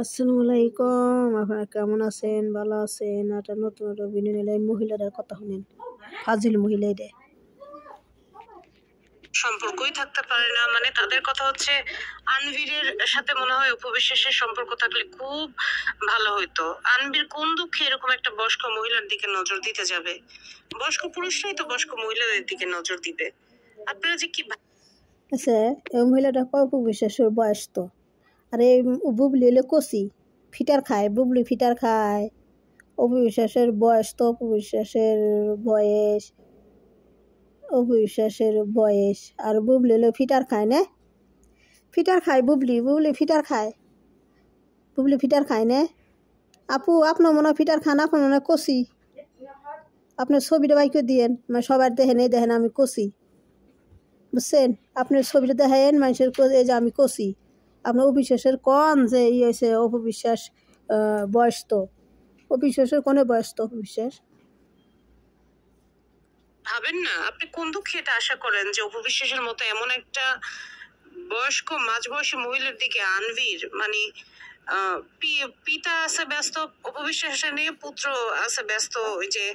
আসসালামু আলাইকুম। আপনারা কেমন আছেন? ভালো আছেন? একটা নতুন একটা ভিডিও নিলে মহিলাদের কথা শুনেন, ফাজিল মহিলা এদের সম্পর্কই থাকতে পারে না। মানে তাদের কথা হচ্ছে আনভীরের সাথে মনে হয় উপবিশ্বাসের সম্পর্ক থাকলে খুব ভালো হইতো। আনভীর কোন দুঃখে এরকম একটা বয়স্ক মহিলার দিকে নজর দিতে যাবে? বয়স্ক পুরুষরাই তো বয়স্ক মহিলাদের দিকে নজর দিবে। আপনারা যে কি আচ্ছা, এই মহিলাটা অপু বিশ্বাসের বয়স তো, আর এই বুবলি এলে কষি ফিটার খায়, বুবলি ফিটার খায়। অপু বিশ্বাসের বয়স তো, অপু বিশ্বাসের বয়স আর বুবলি এলে ফিটার খায় না, ফিটার খায় বুবলি ফিটার খায়, ফিটার খায় না। আপু আপনার মনে হয় ফিটার খান, আপনার মনে হয় কষি। আপনার ছবিটা বাইকে দিয়েন, মানে সবার দেখেন, এই দেখেন আমি কষি, বুঝছেন? আপনার ছবিটা দেখেন মানুষের, এই যে আমি কষি। আপনার অবিশ্বাসের কন যে হয়েছে অপবিশ্বাস বয়স তো, অবিশ্বাসের কোনে বয়স তো অপবিশ্বাস। ভাবেন না, আপনি কোন দুঃখে এটা আশা করেন যে উপবিশ্বাসের মতো এমন একটা বয়স্ক মাঝবয়সী মহিলার দিকে আনভীর মানে পিতা আছে ব্যস্ত উপবিশ্বাসের নিয়ে, পুত্র আছে ব্যস্ত ওই যে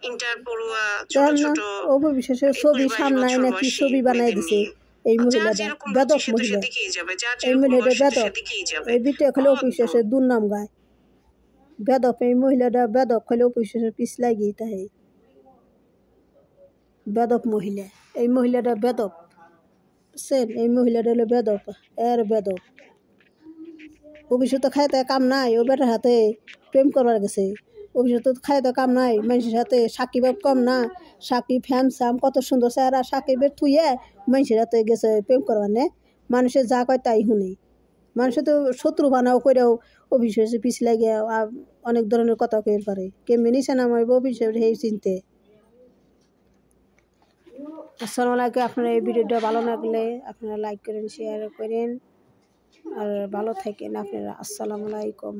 ইন্টার পড়ুয়া ছোট ছোট অপবিশ্বাসের ছবি সামনায় নাকি ছবি বানাই দিছে এই মহিলাটা, বেদক মহিলা। এই মহিলাটা বেদক, এই বিটে খালি অপবিশ্বাসের দুর্নাম গায়। বেদক এই মহিলাটা, বেদক খালি অপবিশ্বাসের পিছ লাগিয়ে তাই। বেদক মহিলা, এই মহিলাটা বেদক, বুঝছেন? এই মহিলাটা হলো বেদক, এর বেদক। ভবিষ্যতে খাইতে কাম নাই, ও বেটার হাতে প্রেম করবার গেছে। ভবিষ্যতে খাইতে কাম নাই, মানুষের হাতে সাকিবের কম না, সাকিব হ্যামসাম কত সুন্দর চেহারা, সাকিবের থুয়ে মানুষের হাতে গেছে প্রেম করবার নে। মানুষের যা কয় তাই শুনে, মানুষের তো শত্রু বানাও করেও অবিশ্বাসে পিছ লাগে অনেক ধরনের কথা কইতে পারে। কেমনি নিছে না আমার অবিশ্বাস সেই চিনতে। আসসালামু আলাইকুম। আপনারা এই ভিডিওটা ভালো লাগলে আপনারা লাইক করেন, শেয়ার করেন, আর ভালো থাকেন আপনারা। আসসালামু আলাইকুম।